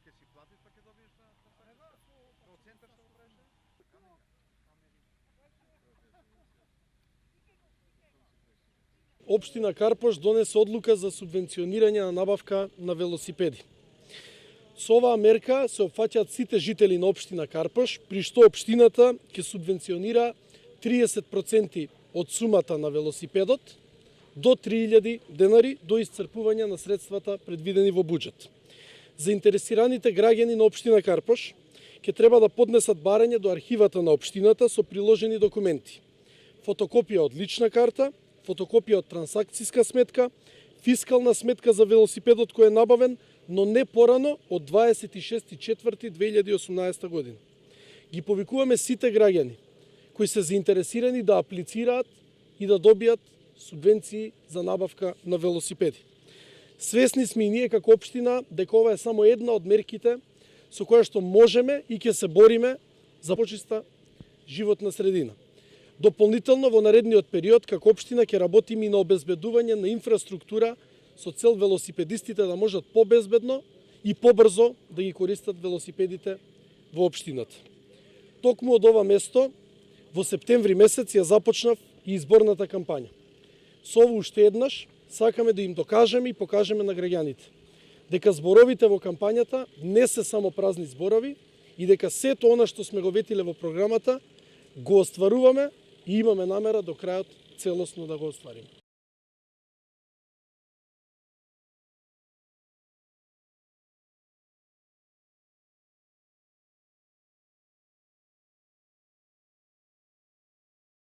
ќе си платиш па ќе добиеш на од центар што го правиш? Општина Карпош донесе одлука за субвенционирање на набавка на велосипеди. Со оваа мерка се опфаќаат сите жители на општина Карпош, при што општината ќе субвенционира 30% од сумата на велосипедот до 3000 денари до исцрпување на средствата предвидени во буџет. Заинтересираните граѓани на општина Карпош ќе треба да поднесат барање до архивата на општината со приложени документи: фотокопија од лична карта, фотокопија од трансакциска сметка, фискална сметка за велосипедот кој е набавен, но не порано од 26.4.2018 година. Ги повикуваме сите граѓани кои се заинтересирани да аплицираат и да добијат субвенции за набавка на велосипеди. Свесни сме и ние како општина дека ова е само една од мерките со која што можеме и ќе се бориме за почиста животна средина. Дополнително во наредниот период како општина ќе работиме и на обезбедување на инфраструктура со цел велосипедистите да можат побезбедно и побрзо да ги користат велосипедите во општината. Токму од ова место во септември месец ја започнав и изборната кампања. Со ово уште еднаш сакаме да им докажеме и покажеме на граѓаните дека зборовите во кампањата не се само празни зборови и дека сето она што сме го ветиле во програмата го остваруваме и имаме намера до крајот целосно да го оствариме.